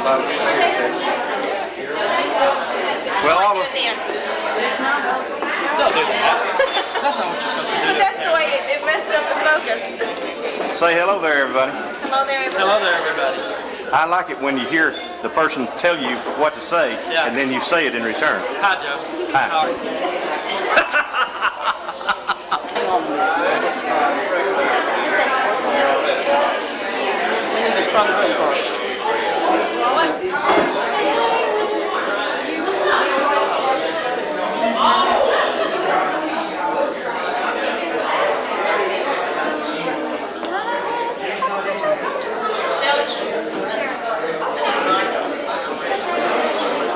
Well, all of, No, that's not what you're supposed to do. But that's the way it messes up the focus. say hello there, everybody. Hello there, everybody. Hello there, everybody. I like it when you hear the person tell you what to say, Yeah. and then you say it in return. Hi, Joe. Hi. How are you?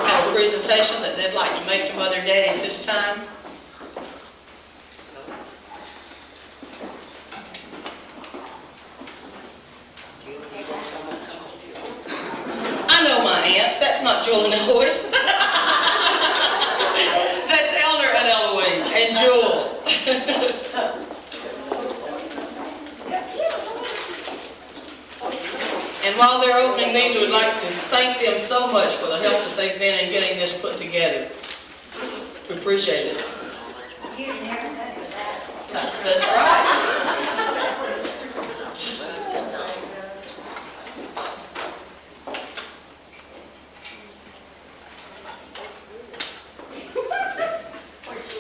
Have a presentation that they'd like to make to Mother and Daddy at this time. I know my aunts. That's not Jewel and Eloise. That's Elder and Eloise and Jewel. And while they're opening these, we would like to thank them so much for the help that they've been in getting this put together. We appreciate it. That's right.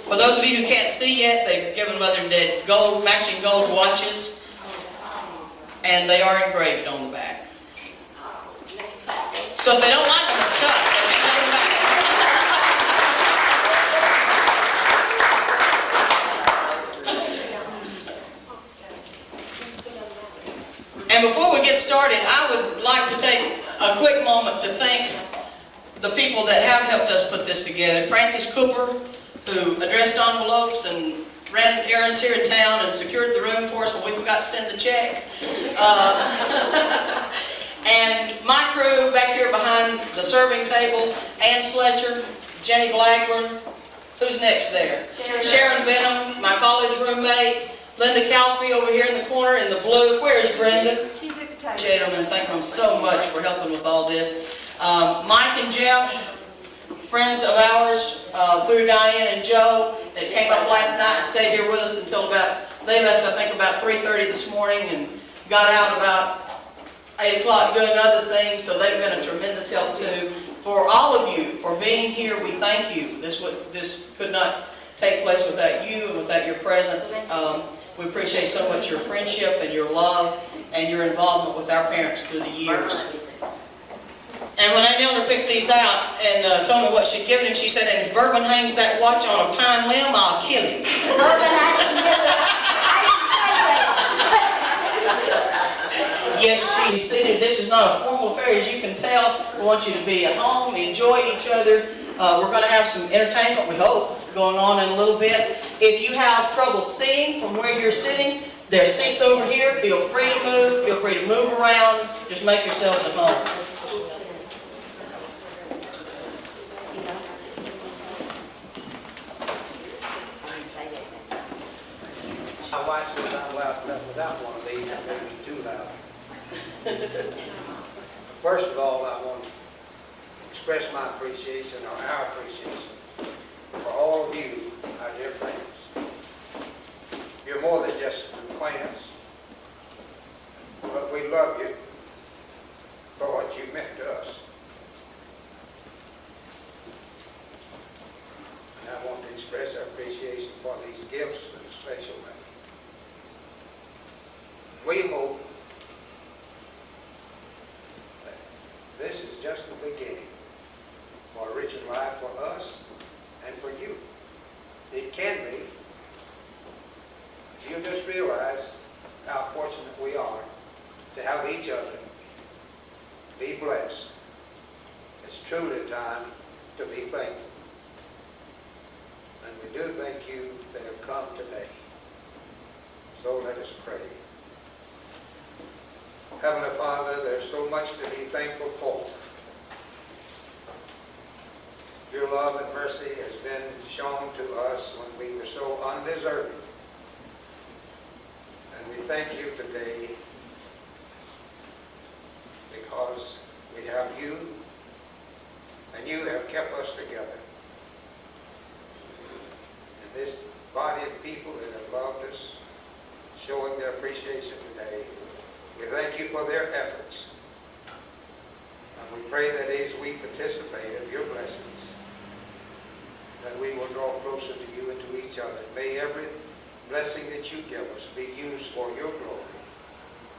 For those of you who can't see yet, they've given Mother and Dad gold, matching gold watches, and they are engraved on the back. So if they don't like them, it's tough. They can take them back. And before we get started, I would like to take a quick moment to thank the people that have helped us put this together. Francis Cooper, who addressed envelopes and ran errands here in town and secured the room for us when we forgot to send the check. And my crew back here behind the serving table, Ann Sledger, Jenny Blackburn, who's next there? Sharon Benham, my college roommate, Linda Calfee over here in the corner in the blue. Where's Brenda? She's at the table. Gentlemen, thank them so much for helping with all this. Mike and Jeff, friends of ours through Diane and Joe, that came up last night and stayed here with us until they left I think about 3:30 this morning and got out about 8 o'clock doing other things, so they've been a tremendous help too. For all of you, for being here, we thank you. This could not take place without you and without your presence. We appreciate so much your friendship and your love and your involvement with our parents through the years. And when I knelt her picked these out and told me what she'd given him, she said, and if Verbon hangs that watch on a pine limb, I'll kill him. Yes, she's seated. This is not a formal affair, as you can tell. We want you to be at home, enjoy each other. We're going to have some entertainment, we hope, going on in a little bit. If you have trouble seeing from where you're sitting, there are seats over here. Feel free to move. Feel free to move around. Just make yourselves at home. My wife says I'm loud enough without one of these, and maybe too loud. First of all, I want to express my appreciation, or our appreciation, for all of you, our dear friends. You're more than just an acquaintance, but we love you for what you meant to us. And I want to express our appreciation for these gifts in a special way. We hope that this is just the beginning for a richer life for us and for you. It can be. If you just realize how fortunate we are to have each other, be blessed. It's truly time to be thankful. And we do thank you that have come today. So let us pray. Heavenly Father, there's so much to be thankful for. Your love and mercy has been shown to us when we were so undeserving. And we thank you today because we have you us together. And this body of people that have loved us, showing their appreciation today, we thank you for their efforts. And we pray that as we participate of your blessings, that we will draw closer to you and to each other. May every blessing that you give us be used for your glory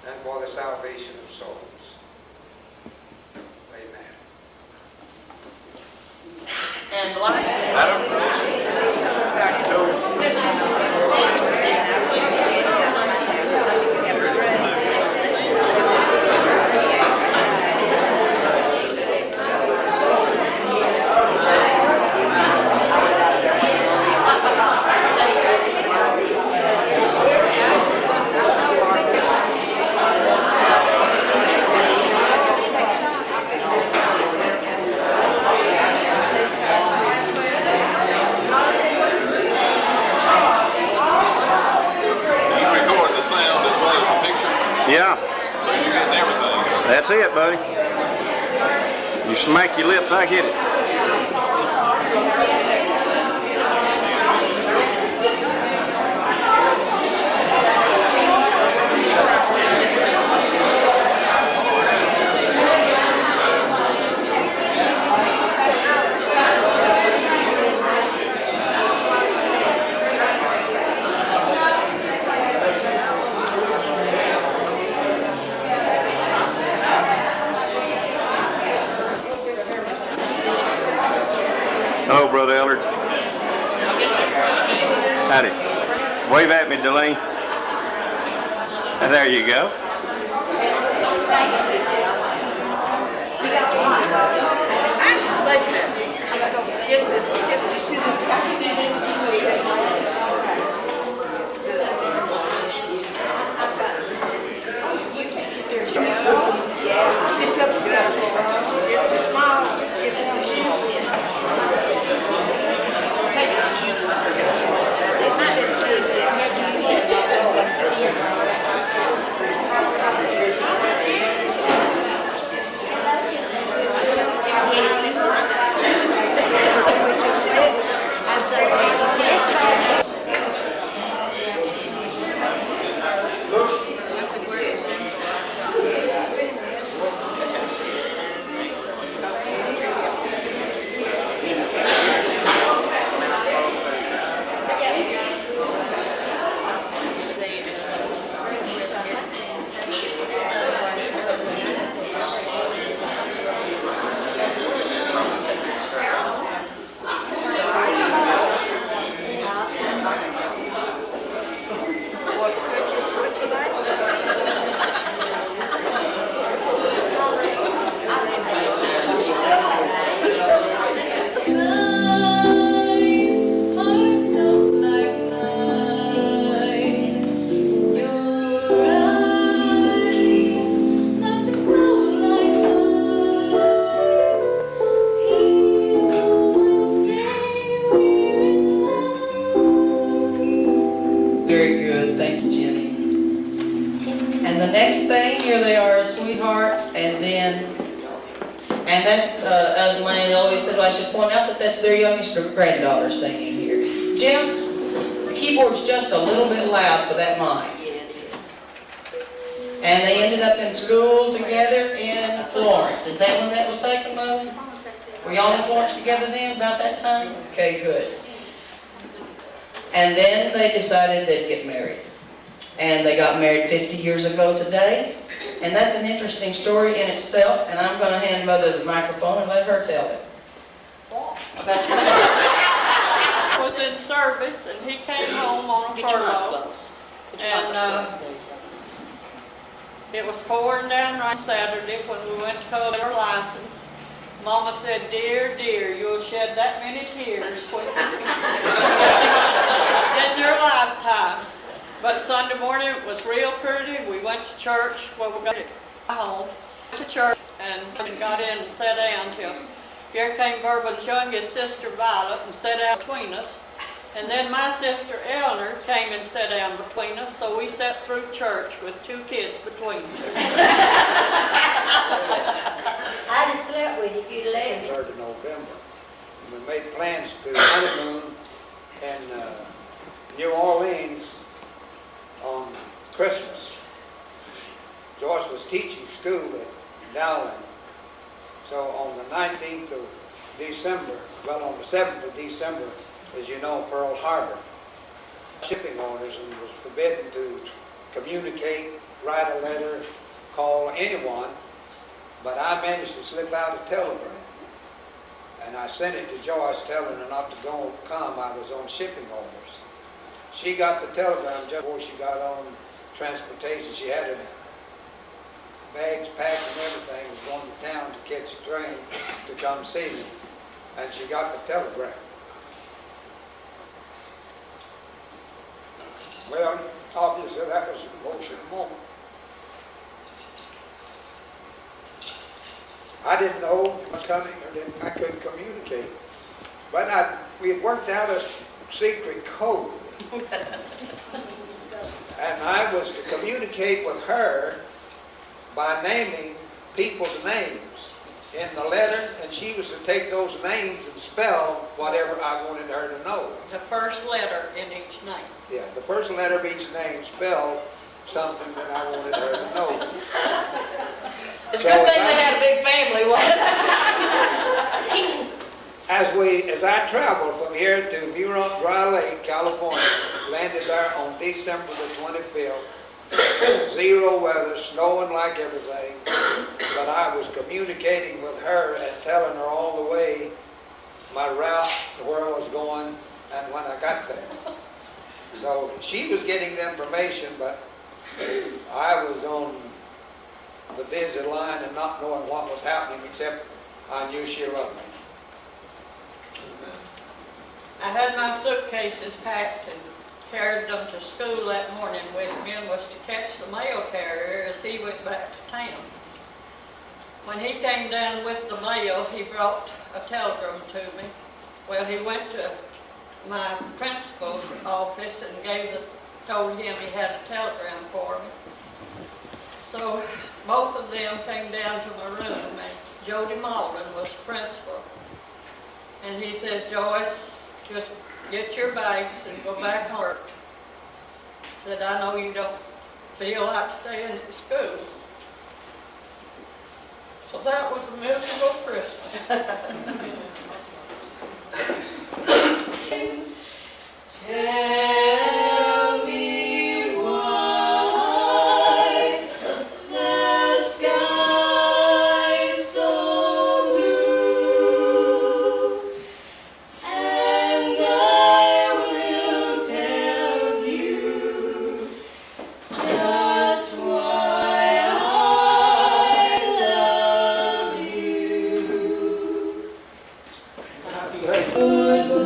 and for the salvation of souls. Amen. And like Yeah. That's it, buddy. You smack your lips, I get it. Hello, Brother Ellard. Howdy. Wave at me, Delane. There you go. And that's, Lane always said, well, I should point out that that's their youngest granddaughter singing here. Jeff, the keyboard's just a little bit loud for that mic. And they ended up in school together in Florence. Is that when that was taken, Mother? Were y'all in Florence together then, about that time? Okay, good. And then they decided they'd get married. And they got married 50 years ago today. And that's an interesting story in itself, and I'm going to hand Mother the microphone and let her tell it. About your was in service, and he came home on a furlough. And it was pouring down right Saturday when we went to collect our license. Mama said, "Dear, dear, you'll shed that many tears in your lifetime." But Sunday morning it was real pretty. We went to church. Well, we got home to church and got in and sat down till here came Verbon's youngest sister Violet and sat down between us. And then my sister Eleanor came and sat down between us, so we sat through church with 2 kids between us. I'd have slept with you if you'd left. 3rd of November, teaching school at Dowling. So on the 19th of December, well, on the 7th of December, as you know, Pearl Harbor, shipping orders, and was forbidden to communicate, write a letter, call anyone, but I managed to slip out a telegram. And I sent it to Joyce telling her not to come. I was on shipping orders. She got the telegram just before she got on transportation. She had her bags packed and everything, was going to town to catch a train to come see me. And she got the telegram. Well, obviously that was an emotional moment. I didn't know what was coming, or I couldn't communicate. But we had worked out a secret code. And I was to communicate with her by naming people's names in the letter, and she was to take those names and spell whatever I wanted her to know. The first letter in each name. Yeah, the first letter of each name spelled something that I wanted her to know. It's a good thing they had a big family, wasn't it? As I traveled from here to Muron Dry Lake, California, landed there on December the 25th, zero weather, snowing like everything, but I was communicating with her and telling her all the way my route to where I was going and when I got there. So she was getting the information, but I was on the busy line and not knowing what was happening, except I knew she loved me. I had my suitcases packed and carried them to school that morning with me and was to catch the mail carrier as he went back to town. When he came down with the mail, he brought a telegram to me. Well, he went to my principal's office and told him he had a telegram for me. So both of them came down to my room, and Jody Malden was the principal. And he said, Joyce, just get your bags and go back home. Said, I know you don't feel like staying at school. So that was a miserable Christmas. Tell me why the sky's so blue, and I will tell you just why I love you. Goodbye.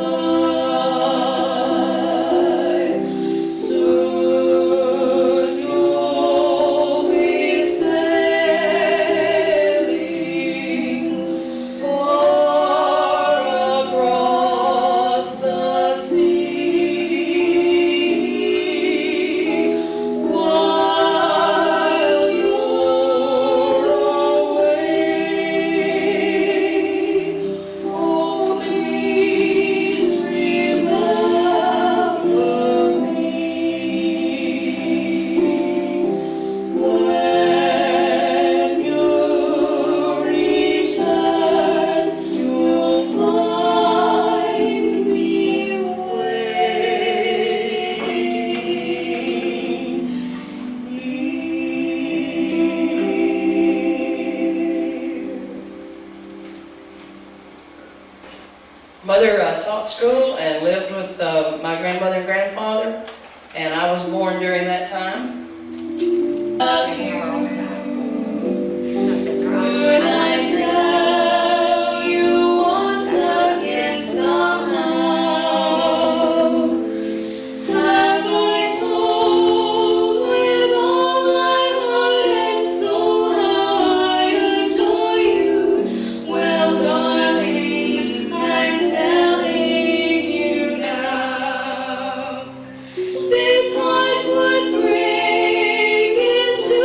Mother taught school and lived with my grandmother and grandfather, and I was born during that time. Love you. Could I tell you once again somehow? Have I told with all my heart and soul how I adore you? Well, darling, I'm telling you now. This heart would break into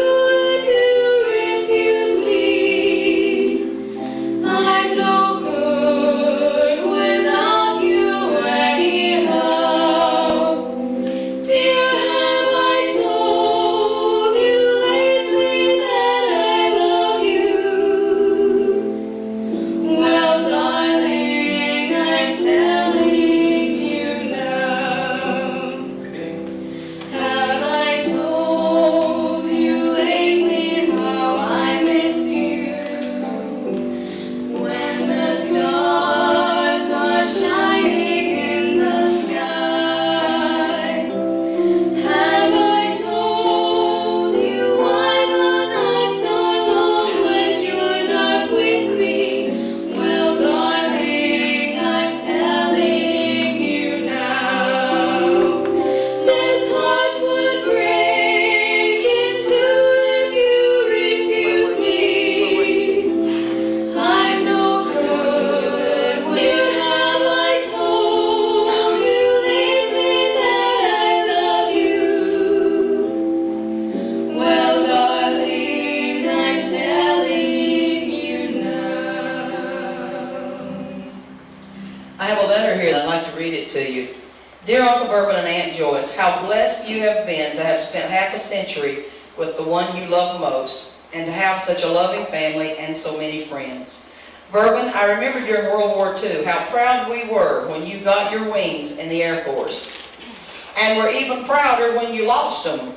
letter here, and I'd like to read it to you. Dear Uncle Verbon and Aunt Joyce, how blessed you have been to have spent half a century with the one you love most, and to have such a loving family and so many friends. Verbon, I remember during World War II how proud we were when you got your wings in the Air Force. And we're even prouder when you lost them,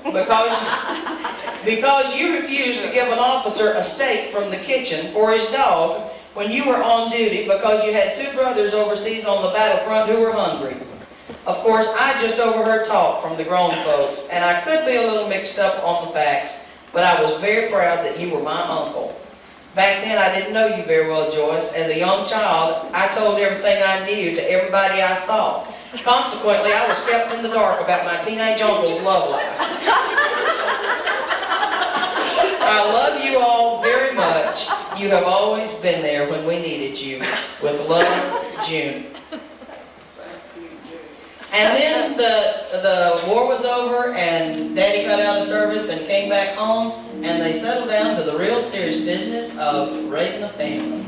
because you refused to give an officer a steak from the kitchen for his dog when you were on duty because you had 2 brothers overseas on the battlefront who were hungry. Of course, I just overheard talk from the grown folks, and I could be a little mixed up on the facts, but I was very proud that you were my uncle. Back then, I didn't know you very well, Joyce. As a young child, I told everything I knew to everybody I saw. Consequently, I was kept in the dark about my teenage uncle's love life. I love you all very much. You have always been there when we needed you. With love, June. And then the war was over, and Daddy got out of service and came back home, and they settled down to the real serious business of raising a family.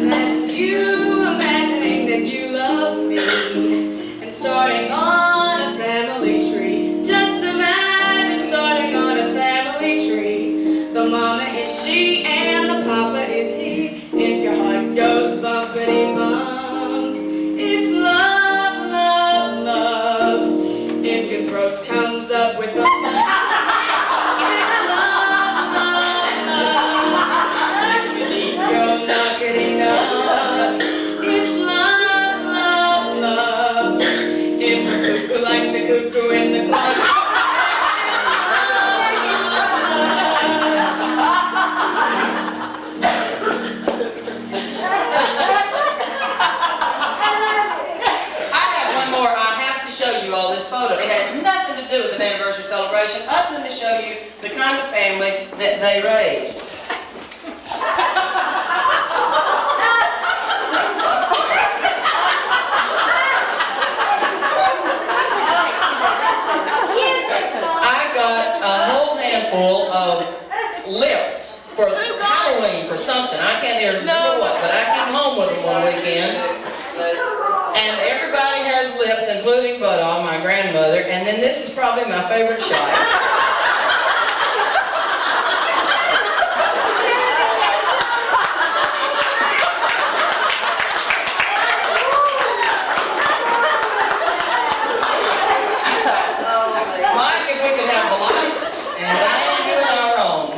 Imagine you imagining that you love me and starting on a family tree. Just imagine starting on a family tree. The mama is she and the papa is he. If your heart goes bumpity bump, it's love, love, love. If your throat comes up with a lump, it's love, love, love. If your knees go knockity knock, it's love, love, love. If the cuckoo like the cuckoo in the clock, this photo. It has nothing to do with an anniversary celebration other than to show you the kind of family that they raised. I got a whole handful of lips for Halloween for something. I can't even remember what, but I came home with them one weekend. And everybody has lips, including Budall, my grandmother, and then this is probably my favorite shot. Mike, if we could have the lights, and Diane doing our own.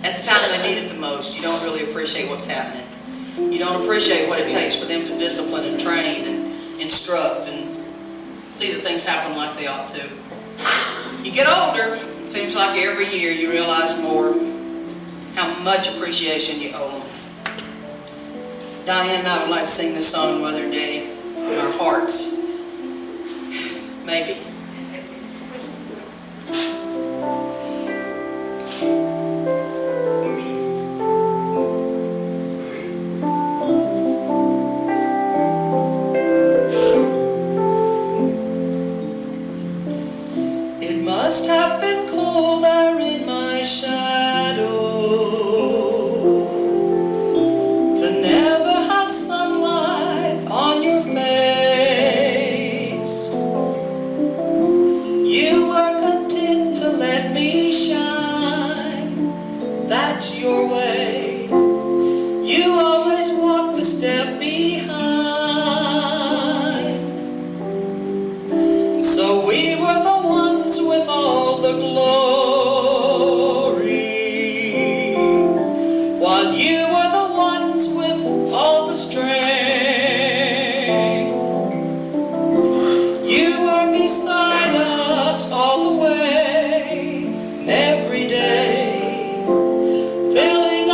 At the time they need it the most, you don't really appreciate what's happening. You don't appreciate what it takes for them to discipline and train and instruct and see that things happen like they ought to. You get older, it seems like every year you realize more how much appreciation you owe them. Diane and I would like to sing this song, Mother and Daddy, from our hearts. Maybe. Must have been cold there in my shadow to never have sunlight on your face. You were content to let me shine, that's your way. You always walked a step behind. So we were the ones with all the glory, while you were the ones with all the strength. You were beside us all the way, every day, filling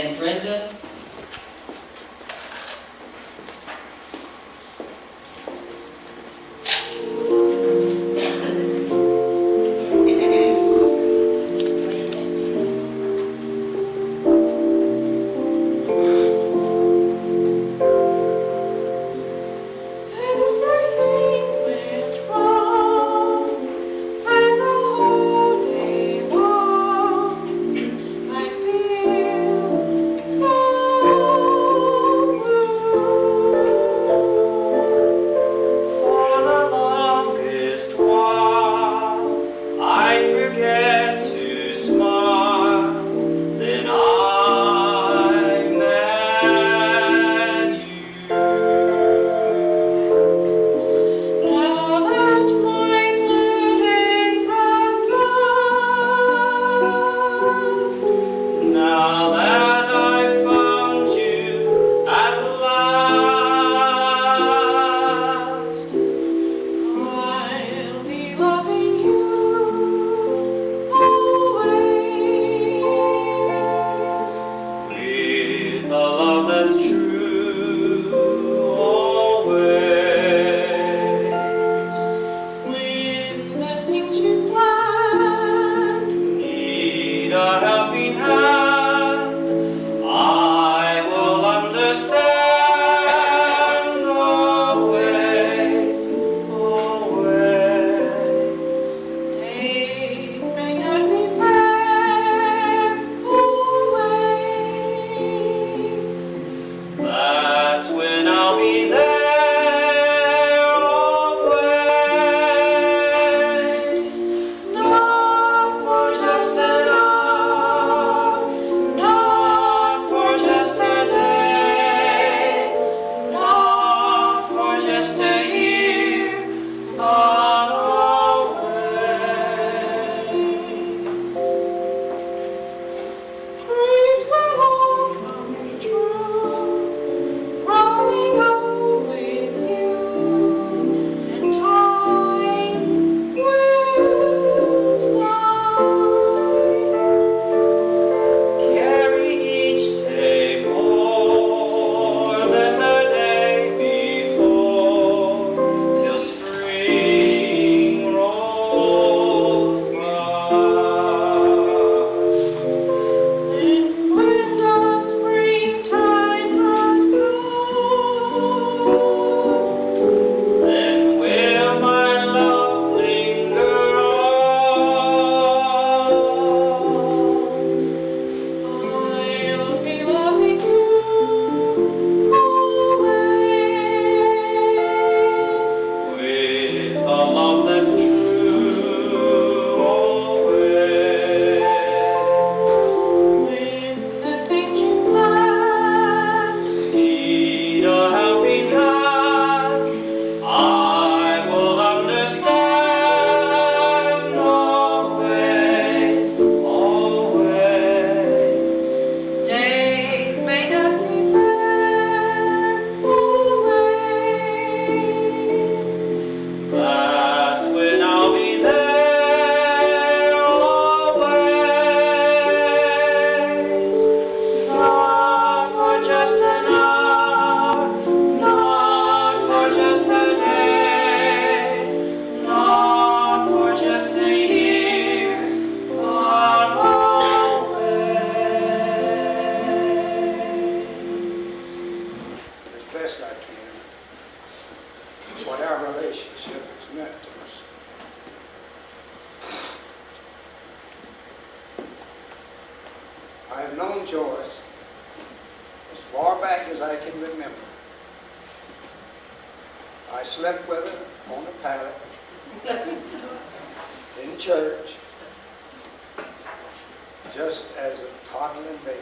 and Brenda. Joyce as far back as I can remember. I slept with her on a pallet in church just as a toddling baby.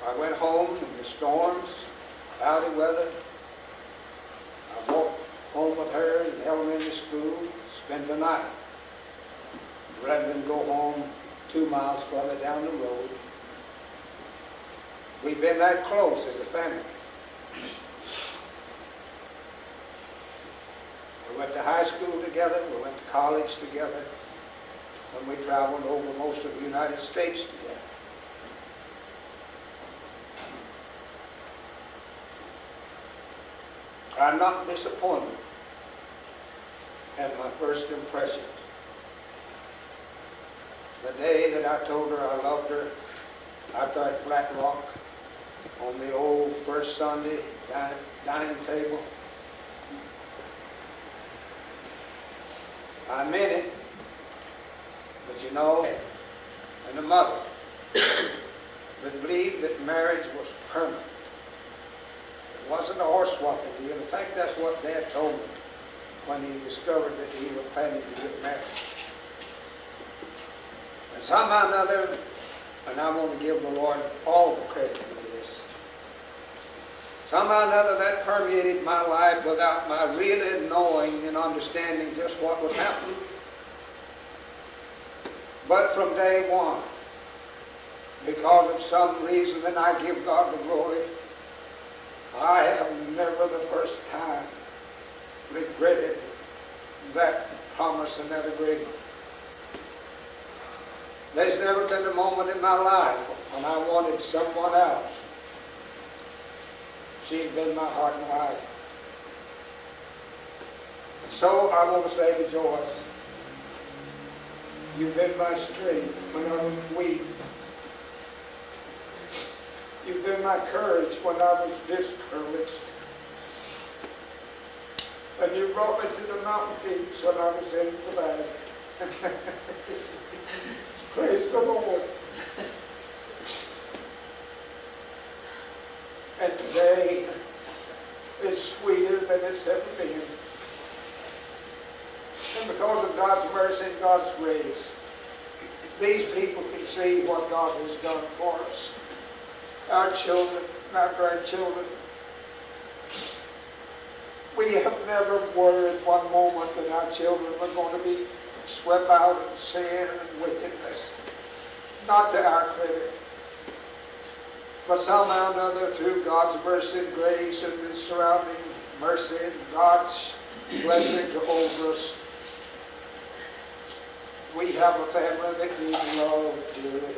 I went home in the storms, cloudy weather. I walked home with her in elementary school, spent the night, rather than go home 2 miles further down the road. We've been that close as a family. We went to high school together, we went to college together. when we traveled over most of the United States together. I'm not disappointed at my first impression. The day that I told her I loved her, out there at Flat Rock, on the old first Sunday dining table, I meant it, but you know, and a mother that believed that marriage was permanent. It wasn't a horse swapping deal. In fact, that's what Dad told me when he discovered that he was planning to get married. And somehow or another, and I want to give the Lord all the credit for this, somehow or another that permeated my life without my really knowing and understanding just what was happening. But from day one, because of some reason, and I give God the glory, I have never the first time regretted that promise and that agreement. There's never been a moment in my life when I wanted someone else. She's been my heart and life. And so I want to say to Joyce, you've been my strength when I was weak. You've been my courage when I was discouraged. And you brought me to the mountain peaks when I was in the valley. Praise the Lord. And today is sweeter than it's ever been. And because of God's mercy and God's grace, these people can see what God has done for us. Our children, our grandchildren. We have never worried one moment that our children were going to be swept out in sin and wickedness. Not to our credit. But somehow or another, through God's mercy and grace and His surrounding mercy and God's blessing over us, we have a family that needs love dearly,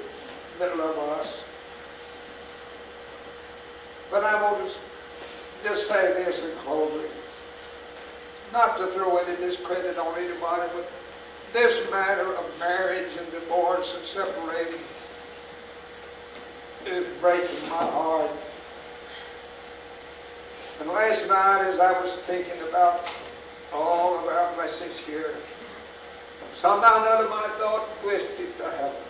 that love us. But I want to just say this in closing. Not to throw any discredit on anybody, but this matter of marriage and divorce and separating is breaking my heart. And last night, as I was thinking about all of our blessings here, somehow or another my thought twisted to heaven.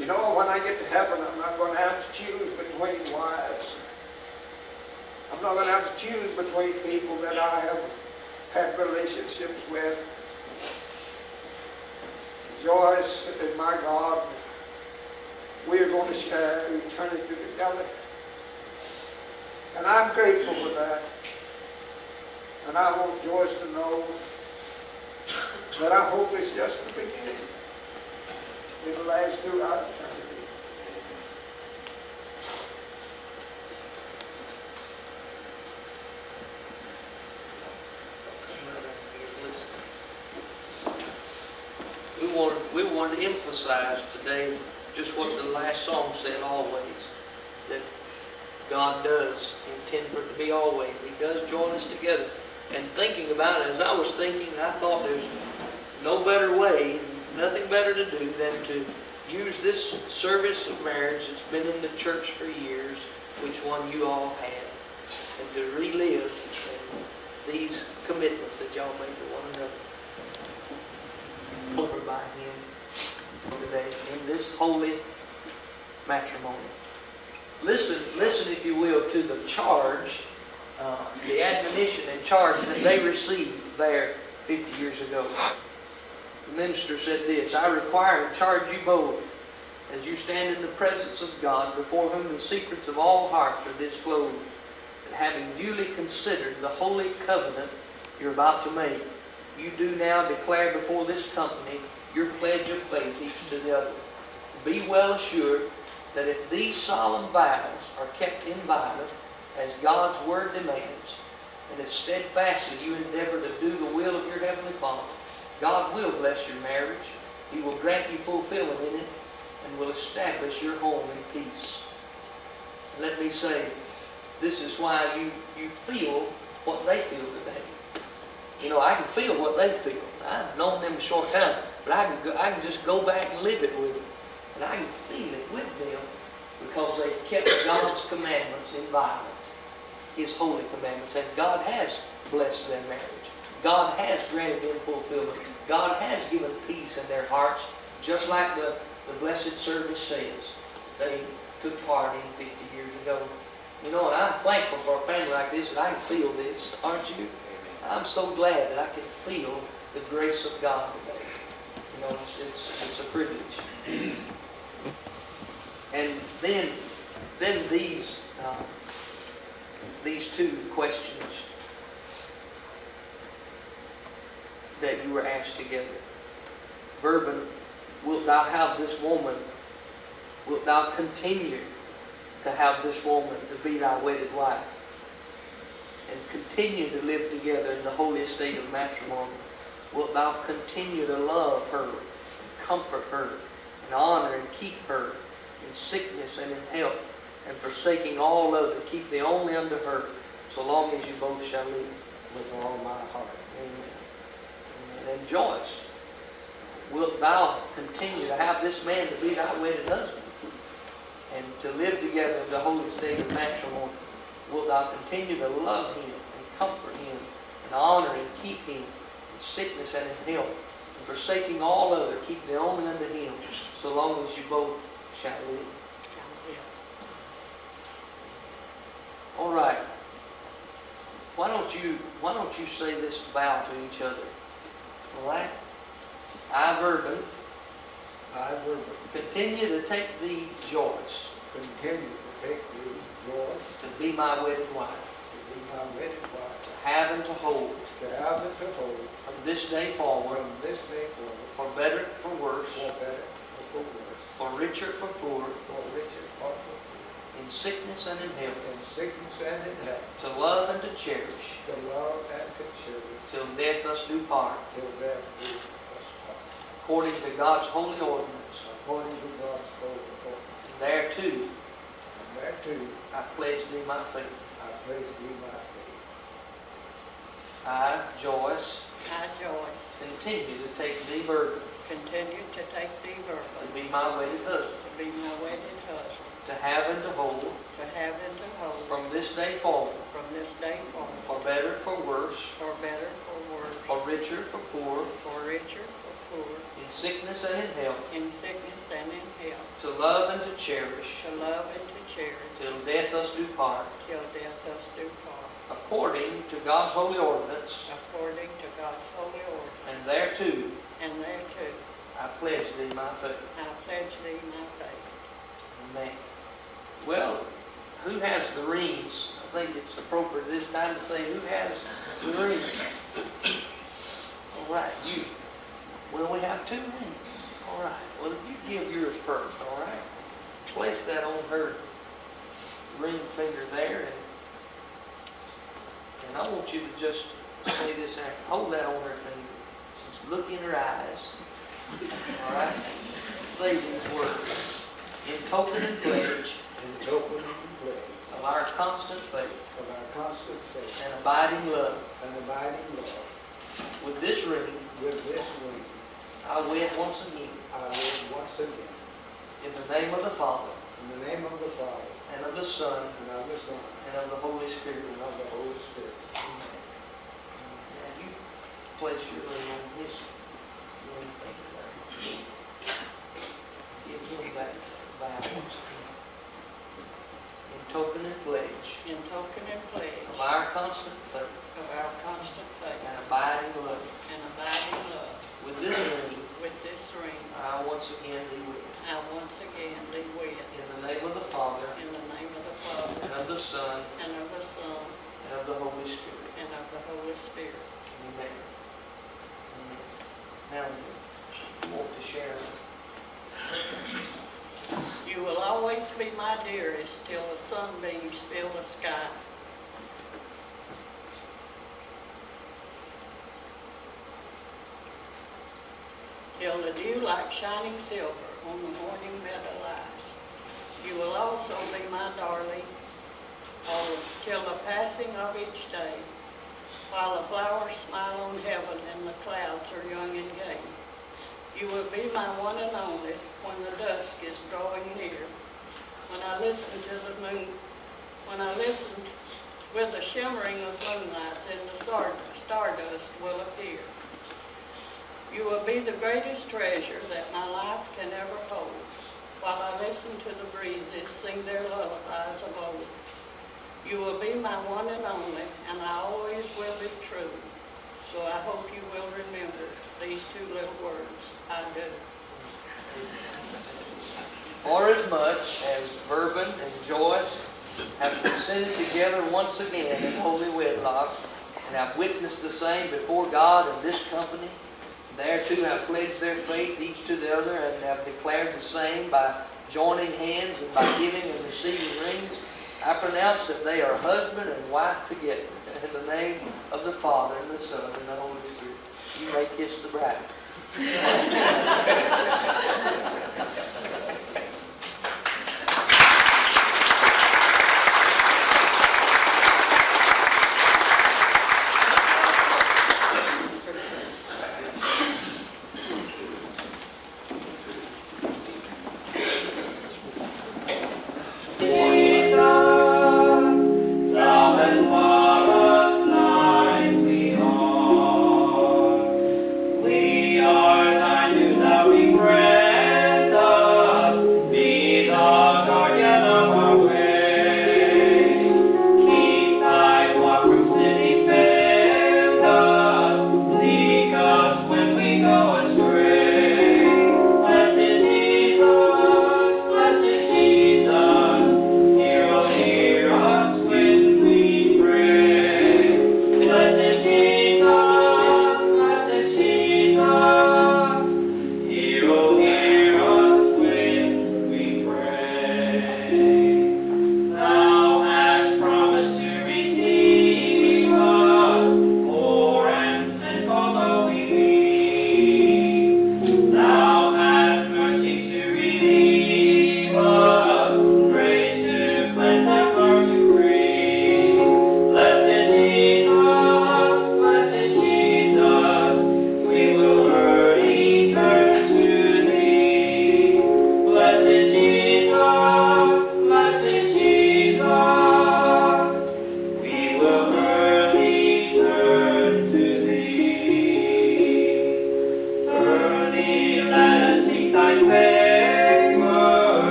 You know, when I get to heaven, I'm not going to have to choose between wives. I'm not going to have to choose between people that I have had relationships with. Joyce and my God, we are going to share eternity together. And I'm grateful for that. And I want Joyce to know that I hope it's just the beginning. It'll last throughout eternity. We wanted to emphasize today just what the last song said, always, that God does intend for it to be always. He does join us together. And thinking about it, as I was thinking, I thought there's no better way, nothing better to do than to use this service of marriage that's been in the church for years, which one you all had, and to relive these commitments that y'all make to one another. Over by Him today in this holy matrimony. Listen, if you will, to the charge, the admonition and charge that they received there 50 years ago. The minister said this: I require and charge you both, as you stand in the presence of God, before whom the secrets of all hearts are disclosed, that having duly considered the holy covenant you're about to make, you do now declare before this company your pledge of faith each to the other. Be well assured that if these solemn vows are kept inviolate, as God's word demands, and if steadfastly you endeavor to do the will of your heavenly Father, God will bless your marriage. He will grant you fulfillment in it and will establish your home in peace. And let me say, this is why you feel what they feel today. You know, I can feel what they feel. I've known them a short time, but I can just go back and live it with them. And I can feel it with them because they've kept God's commandments inviolate, His holy commandments. And God has blessed their marriage. God has granted them fulfillment. God has given peace in their hearts, just like the blessed service says they took part in 50 years ago. You know, and I'm thankful for a family like this, and I can feel this, aren't you? I'm so glad that I can feel the grace of God today. You know, it's a privilege. And then these two questions that you were asked together. Verbon, wilt thou have this woman? Wilt thou continue to have this woman to be thy wedded wife? And continue to live together in the holy estate of matrimony? Wilt thou continue to love her, and comfort her, and honor and keep her in sickness and in health, and forsaking all other, keep thee only unto her, so long as you both shall live with all my heart? Amen. And Joyce, wilt thou continue to have this man to be thy wedded husband, and to live together in the holy state of matrimony? Wilt thou continue to love him and comfort him and honor and keep him in sickness and in health, and forsaking all other, keep thee only unto him, so long as you both shall live? All right. Why don't you say this vow to each other? All right. I, Verbon, continue to take thee, Joyce, Continue to take thee, Joyce, to be my wedded wife, to be my wedded wife, to have and to hold, to have and to hold, from this day forward, from this day forward, for better, for worse, for better or for worse, for richer, for poor, for richer or for poor, in sickness and in health, in sickness and in health, to love and to cherish, to love and to cherish, till death us do part, till death do us part, according to God's holy ordinance. according to God's holy ordinance. And thereto And thereto I pledge thee my faith. I place thee my faith. I, Joyce, I, Joyce, continue to take thee, Verbon, continue to take thee, to Verbon, be my wedded husband, to be my wedded husband, to have and to hold, to have and to hold, from this day forward, from this day forward, for better, for worse, for better, for worse, for richer, for poor, for richer, for poor, in sickness and in health, in sickness and in health, to love and to cherish, to love and to cherish, till death us do part, till death us do part, according to God's holy ordinance. according to God's holy order. And thereto And thereto I pledge thee my faith. I pledge thee my faith. Amen. Well, who has the rings? I think it's appropriate this time to say who has the rings. All right, you. Well, we have two rings. All right. Well, if you give yours first, all right? Place that on her ring finger there, and I want you to just say this after. Hold that on her finger. Just look in her eyes. All right? Say these words. In token and pledge In token and pledge of our constant faith of our constant faith and abiding love, and abiding love, with this ring, with this ring, I wed once again, I will once again, in the name of the Father, in the name of the Father, and of the Son, and of the Son, and of the Holy Spirit. and of the Holy Spirit. Now you place your ring on his ring finger there. Give him that vow once again. In token and pledge In token and pledge of our constant faith of our constant faith and abiding love, and abiding love, with this ring, with this ring, I once again thee wed. I once again thee wed. In the name of the Father, In the name of the Father, and of the Son, and of the Son, and of the Holy Spirit. and of the Holy Spirit. Amen. Amen. Now, you want to share. You will always be my dearest till the sunbeams fill the sky. till the dew like shining silver on the morning meadow lies. You will also be my darling, oh, till the passing of each day, while the flowers smile on heaven and the clouds are young and gay. You will be my one and only when the dusk is drawing near. When I listen to the moon, when I listen with the shimmering of moonlight and the stardust will appear. You will be the greatest treasure that my life can ever hold, while I listen to the breezes sing their lullabies of old. You will be my one and only, and I always will be true. So I hope you will remember these two little words, I do. For as much as Verbon and Joyce have consented together once again in holy wedlock, and have witnessed the same before God and this company, there too have pledged their faith each to the other, and have declared the same by joining hands and by giving and receiving rings, I pronounce that they are husband and wife together. In the name of the Father, and the Son, and the Holy Spirit. You may kiss the bride.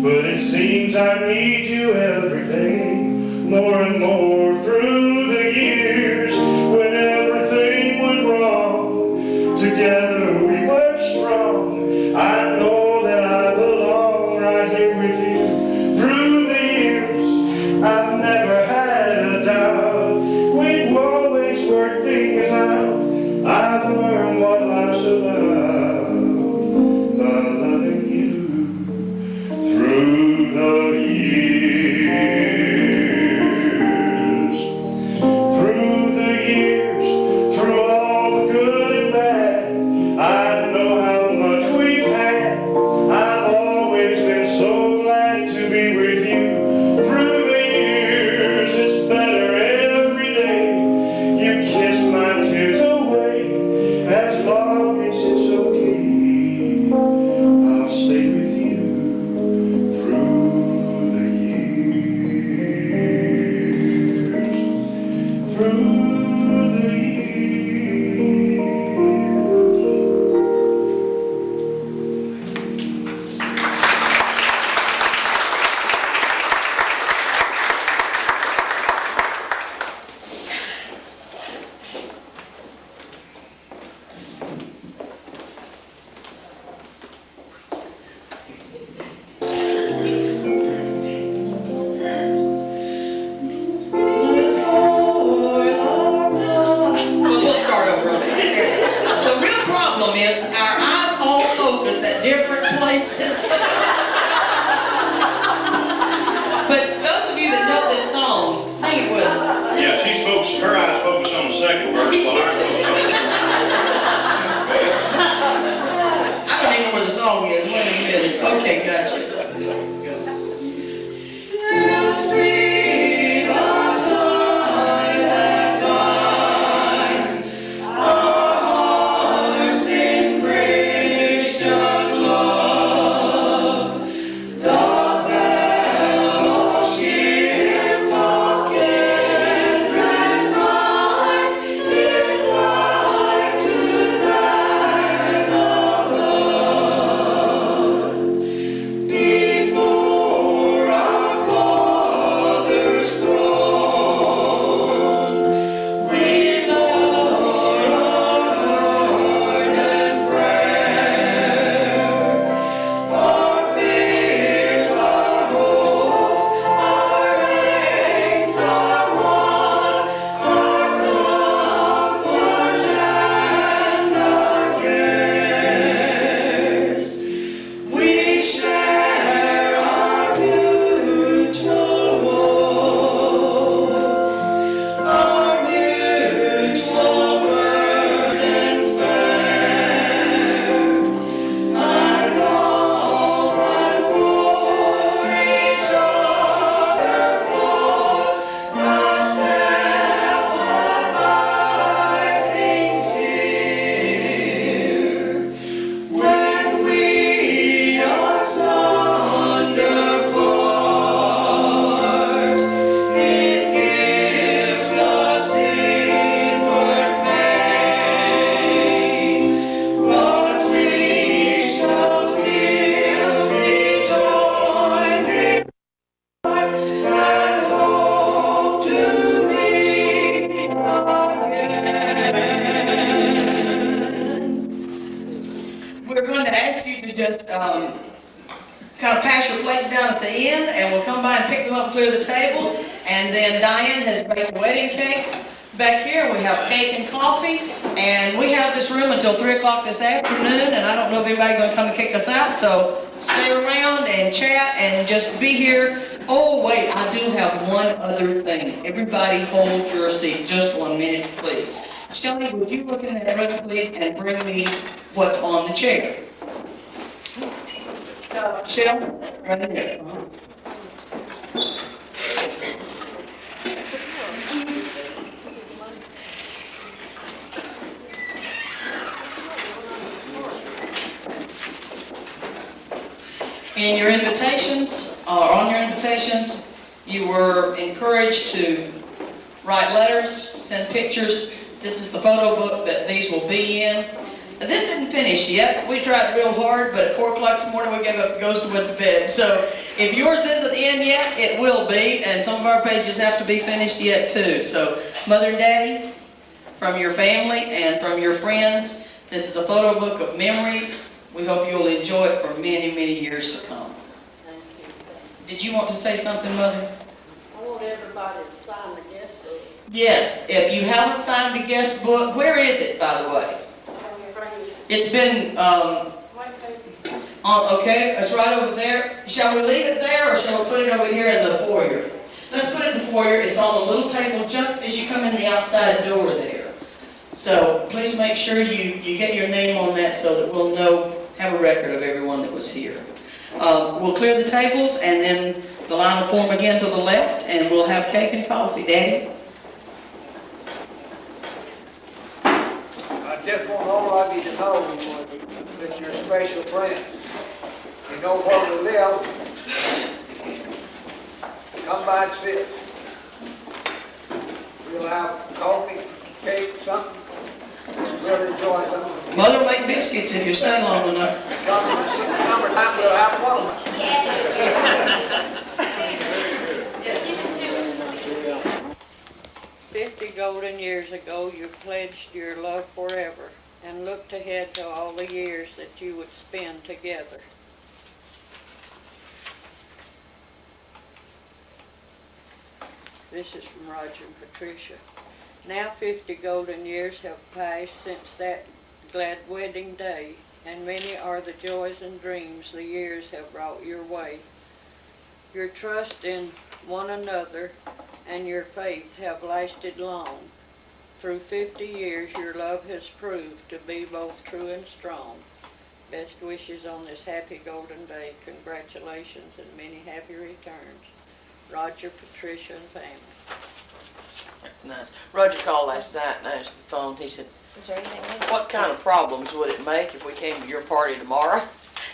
But it seems I need you every day. more and more through the years. When everything went wrong, together we were strong. I know that I belong right here with you. Through the years, I've never had a doubt. We've always worked things out. I've learned what life's about by loving you through the years. Through the years, through all the good and bad, I know how much we've had. I've always been so glad to be with you. Through the years, it's better every day. You kiss my tears away. As long as it's okay, I'll stay with you through the years. Through the years. Well, we'll start over. The real problem is our eyes all focus at different places. But those of you that know this song, sing it with us. Yeah, she's focused, her eyes focus on the second verse, while I focus on the I don't even know where the song is. Wait a minute. Okay, gotcha. This sweet time that binds our hearts in Christian love, the fellowship of kindred minds is like to that above. Before our Father's throne, we lower our ardent prayers. Our fears, our hopes, our aims are one, our comforts and our cares. We share our mutual woes, our mutual burdens bear, and all that for each other flows a sympathizing tear. When we asunder part, it gives us inward pain, but we shall still rejoin in and hope to meet again. We're going to ask you to just kind of pass your plates down at the end, and we'll come by and pick them up and clear the table. And then Diane has baked wedding cake back here. We have cake and coffee, and we have this room until 3 o'clock this afternoon, and I don't know if anybody's going to come and kick us out, so stay around and chat and just be here. Oh, wait, I do have one other thing. Everybody hold your seat. Just 1 minute, please. Shelley, would you look in that room, please, and bring me what's on the chair? Shell, right there. In your invitations, or on your invitations, you were encouraged to write letters, send pictures. This is the photo book that these will be in. This isn't finished yet. We tried real hard, but at 4 o'clock this morning we gave up the ghost and went to bed. So If yours isn't in yet, it will be, and some of our pages have to be finished yet too. So, Mother and Daddy, from your family and from your friends, this is a photo book of memories. We hope you'll enjoy it for many, many years to come. Did you want to say something, Mother? I want everybody to sign the guest book. Yes, if you haven't signed the guest book, where is it, by the way? It's been, okay, it's right over there. Shall we leave it there, or shall we put it over here in the foyer? Let's put it in the foyer. It's on a little table just as you come in the outside door there. So please make sure you get your name on that so that we'll have a record of everyone that was here. We'll clear the tables and then the line will form again to the left, and we'll have cake and coffee. Daddy? I just want all of you to know that you're special friends. You know where we live. Come by and sit. We'll have coffee, cake, something. We'll enjoy something. Mother, make biscuits if you stay long enough. Come in the summertime, we'll have one. 50 golden years ago, you pledged your love forever and looked ahead to all the years that you would spend together. This is from Roger and Patricia. Now 50 golden years have passed since that glad wedding day, and many are the joys and dreams the years have brought your way. Your trust in one another and your faith have lasted long. Through 50 years, your love has proved to be both true and strong. Best wishes on this happy golden day. Congratulations and many happy returns. Roger, Patricia, and family. That's nice. Roger called last night and answered the phone. He said, Is there anything else? what kind of problems would it make if we came to your party tomorrow?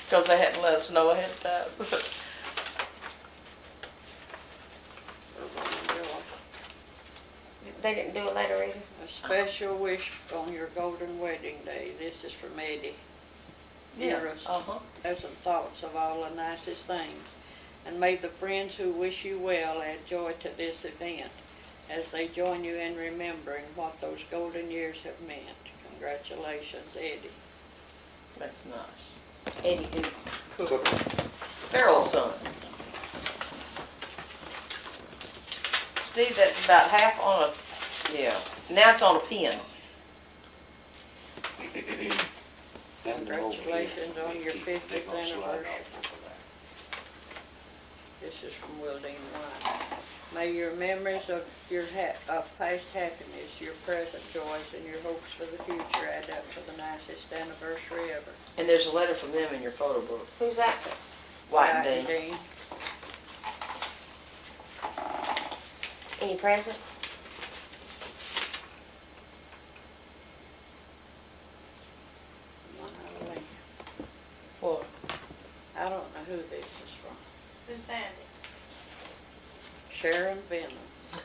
Because they hadn't let us know ahead of time. They didn't do a letter either? A special wish on your golden wedding day. This is from Eddie. Dearest, pleasant thoughts of all the nicest things. And may the friends who wish you well add joy to this event as they join you in remembering what those golden years have meant. Congratulations, Eddie. That's nice. Eddie who? Farrell's son. Steve, that's about half on a, now it's on a pin. Congratulations on your 50th anniversary. This is from Wildine White. May your memories of your of past happiness, your present joys, and your hopes for the future add up to the nicest anniversary ever. And there's a letter from them in your photo book. Who's that? White and Dean. Any present? What? I don't know who this is from. Who's that? Sharon Benham.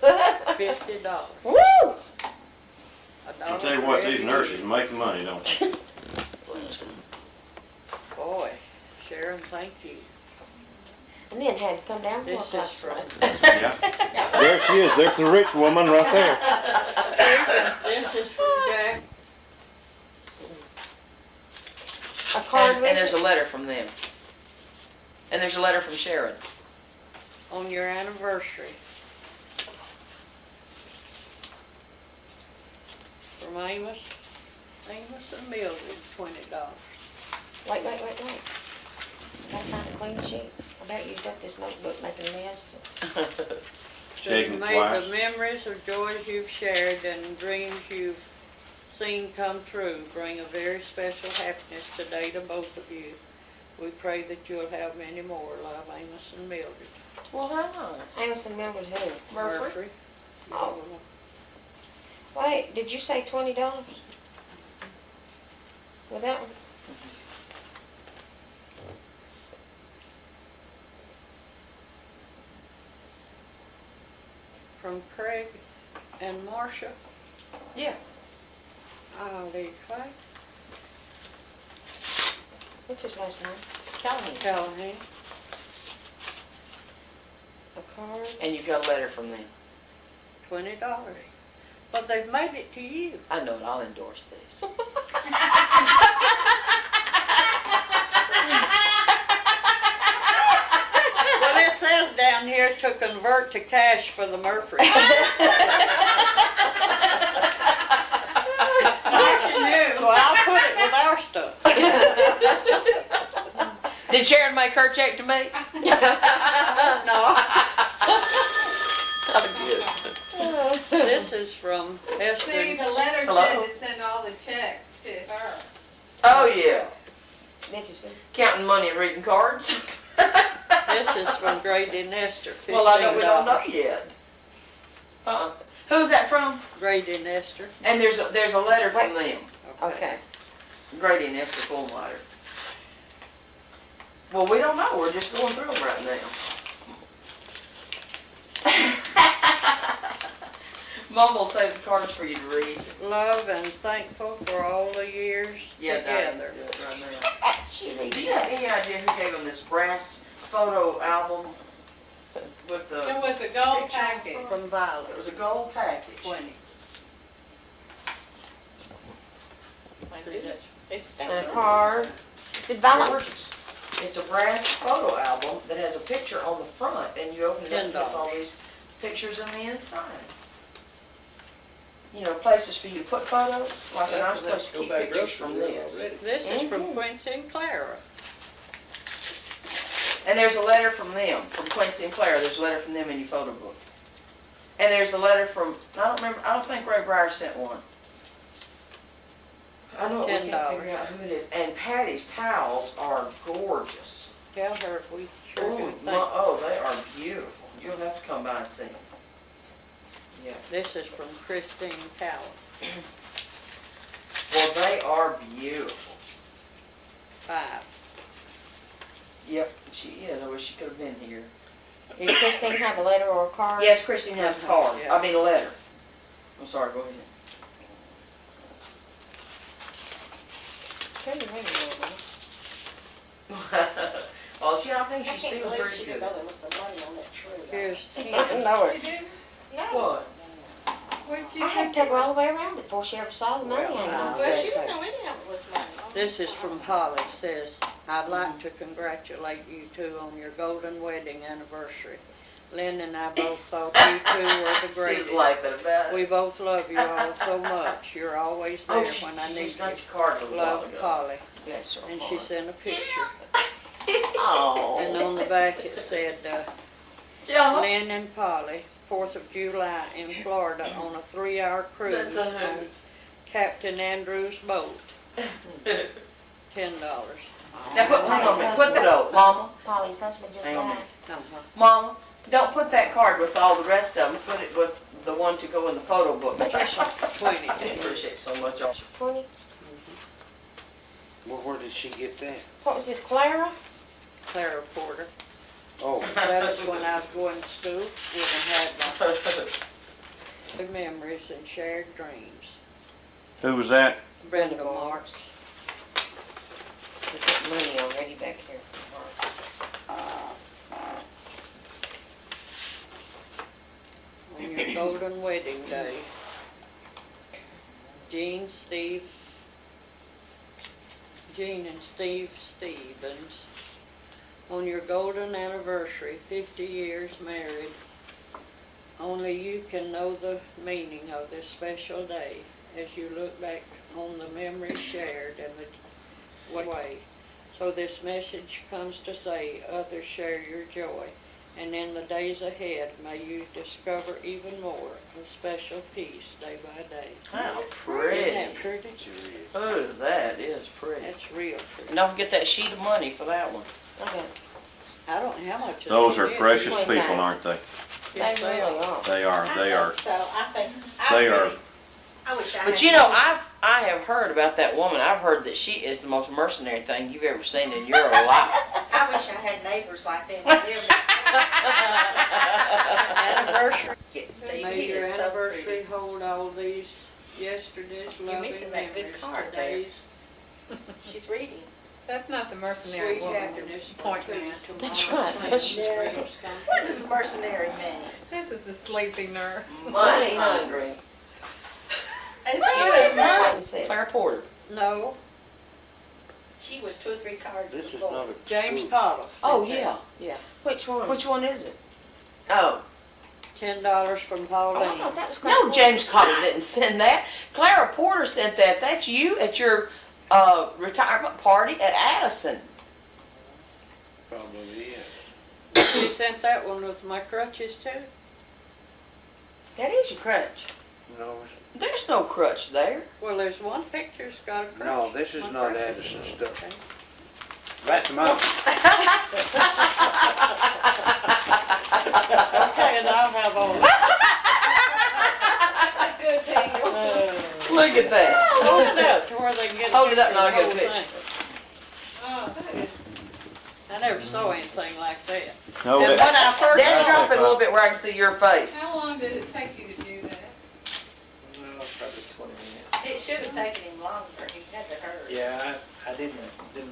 $50. Woo! I'll tell you what, these nurses make the money, don't they? Boy, Sharon, thank you. And then had to come down to This is from, Yeah. There she is. There's the rich woman right there. this is from Jack. a card And with there's it? a letter from them. And there's a letter from Sharon. On your anniversary. From Amos and Mildred, $20. Wait. Gotta find a clean sheet. I about used up this notebook making nests. Shaking it May twice. the memories of joys you've shared and dreams you've seen come true bring a very special happiness today to both of you. We pray that you'll have many more. Love, Amos and Mildred. Well, how nice. Amos and Mildred who? Murphy? Oh. Wait, did you say $20? With that one? From Craig and Marcia. Yeah. Ali Clay. What's his last name? Callahan. Callahan. A card? And you got a letter from them. $20. But they've made it to you. I know it, I'll endorse these. Well, it says down here to convert to cash for the Murphrees. Well, I'll put it with our stuff. Did Sharon make her check to me? No, Oh, good. this is from Esther. See, the letter Hello? said to send all the checks to her. Oh, yeah. This is good. Counting money and reading cards. This is from Grady and Esther, $15. Well, I know we don't know yet. Who's that from? Grady and Esther. And there's a letter from them. Okay. Grady and Esther Fulmeyer. Well, we don't know. We're just going through them right now. Mom will save the cards for you to read. Love and thankful for all the years Yeah, Diane's together. good right now. She reads Do you have any idea who gave them this brass photo album with the? It was a gold packet. From It Violet, was a gold package. 20. And a card. Did Violet? Gorgeous. It's a brass photo album that has a picture on the front, and you open it up and it's all these pictures on the inside. You know, places for you to put photos, like a nice place to keep pictures from this. This is from Quincy and Clara. And there's a letter from them, from Quincy and Clara. There's a letter from them in your photo book. And there's a letter from, I don't think Ray Breyer sent one. I know, we can't figure out who it is. And Patty's towels are gorgeous. Tell her we sure do thank. Oh, they are beautiful. You'll have to come by and see them. Yeah. This is from Christine Tower. Well, they are beautiful. 5. Yep, she is. I wish she could have been here. Did Christine have a letter or a card? Yes, Christine has a card. Yeah. I mean, a letter. I'm sorry, go ahead. Tell you reading more, Well, I think she's feeling pretty good. Here's I know it. What? What'd she I had to take her all the way around it before she ever saw the money hanging on. Well, she didn't know any of it was mine. This is from Holly. Says, I'd like to congratulate you two on your golden wedding anniversary. Lynn and I both thought you two were the She's greatest. laughing about it. We both love you all so much. You're always there Oh, when I she need just you. got your card a little while Love, ago. Polly. Yes, sir. And she sent a picture. Oh. And on the back it said, Yeah. Lynn and Polly, 4th of July in Florida on a 3-hour cruise That's a on hoot. Captain Andrew's boat. $10. Now put that up, Mama. Polly's husband just Hang on a died. Uh-huh. Mama, don't put that card with all the rest of them. Put it with the one to go in the photo book. Patricia. 20. I appreciate so much. 20. Well, where did she get that? What was this, Clara? Clara Porter. Oh, That was when I was going to school. We had my memories and shared dreams. Who was that? Brenda Marks. We got money already back here. On your golden wedding day. Jean and Steve Stevens. On your golden anniversary, 50 years married. Only you can know the meaning of this special day as you look back on the memories shared and the way. So this message comes to say, others share your joy. And in the days ahead, may you discover even more of special peace day by day. How Isn't pretty. that pretty? Oh, that is pretty. That's real pretty. And don't forget that sheet of money for that one. Okay. I don't know how much. Those are it is. precious 25. people, aren't they? They really are. They are. They are. So I think, They are. I wish I But had. you know, I have heard about that woman. I've heard that she is the most mercenary thing you've ever seen in your life. I wish I had neighbors like them that live Anniversary. next to Steve. May He your is so anniversary pretty. hold all these yesterday's You're loving missing that good memories, card there. today's. She's reading. That's not the mercenary Sweet woman. happiness. Point man. That's right. That's just- What does mercenary mean? This is the sleepy nurse. Money hungry. Claire Porter. No, She was 2 or 3 cards This is before. not a James school. Potter. Oh, yeah. Which one? Which one is it? Oh. $10 from Oh, I Pauline. thought that was No, James Cotter didn't send that. Clara Porter sent that. That's you at your retirement party at Addison. Probably, She sent that one with my crutches too. That is your crutch. No, There's no crutch there. Well, there's one picture's got a crutch. no, this is My not crutches. Addison stuff. Okay. That's the mountain. Okay, and I'll have all. That's a good deal. Look at that. Hold it up to where they can get a Hold it up picture and I'll of the get a whole picture. thing. Oh, that is. I never saw anything like that. No, And when that, I first That's drop it a okay. little bit where I can see your face. How long did it take you to do that? Well, probably 20 minutes. It should have taken him longer. He had to hurry. Yeah, I didn't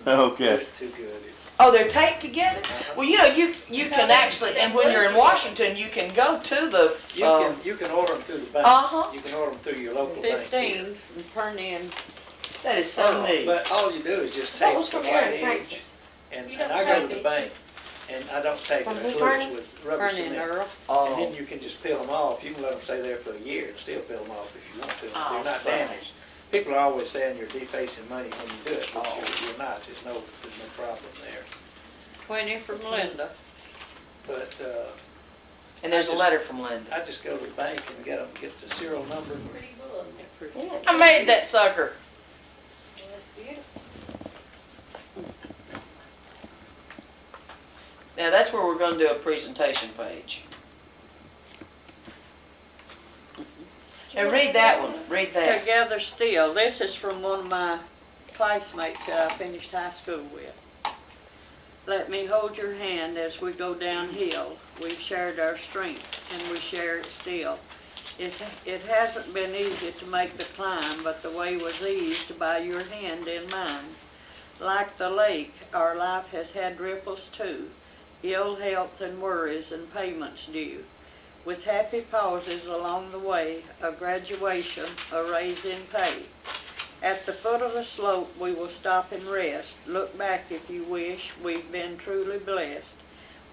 Okay. do it too good. Oh, they're taped together? Well, you know, you can actually, and when you're in Washington, you can go to the, You can order them through the bank. uh-huh. You can order them through your local bank. 15 and turn in. That is so neat. But all you do is just That tape was the from white Aaron edge. Francis. And You don't I go tape to the it. bank and I don't tape it, From I who, glue Bernie? it with rubber Turn in, cement. Earl. And then Oh, you can just peel them off. You can let them stay there for a year and still peel them off if you want to. Oh, They're not son. damaged. People are always saying you're defacing money when you do it, but Oh. you're not. There's no problem there. 20 from Linda. But and there's a letter from Linda. I just go to the bank and get the serial number. Pretty good. Yeah. I made that sucker. That's beautiful. Now, that's where we're gonna do a presentation page. And read that one, read that. Together Still. This is from one of my classmates that I finished high school with. Let me hold your hand as we go downhill. We've shared our strength and we share it still. It hasn't been easy to make the climb, but the way was eased by your hand in mine. Like the lake, our life has had ripples too, ill health and worries and payments due. With happy pauses along the way, a graduation, a raise in pay. At the foot of the slope we will stop and rest. Look back if you wish, we've been truly blessed.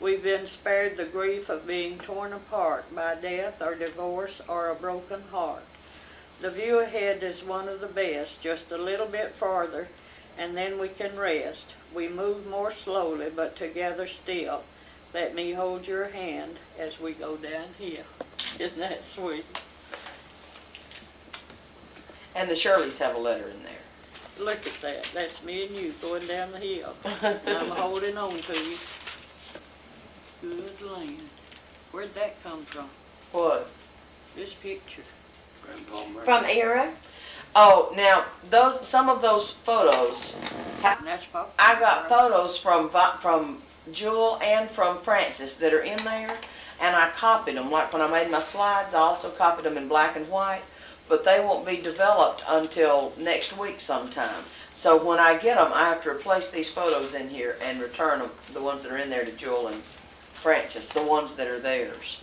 We've been spared the grief of being torn apart by death or divorce or a broken heart. The view ahead is one of the best, just a little bit farther, and then we can rest. We move more slowly, but together still. Let me hold your hand as we go downhill. Isn't that sweet? And the Shirleys have a letter in there. Look at that. That's me and you going down the hill. I'm holding on to you. Good land. Where'd that come from? What? This picture. From Era? Oh, now, some of those photos, And that's Papa. I got photos from Jewel and from Francis that are in there, and I copied them. Like when I made my slides, I also copied them in black and white, but they won't be developed until next week sometime. So when I get them, I have to replace these photos in here and return them, the ones that are in there, to Jewel and Francis, the ones that are theirs.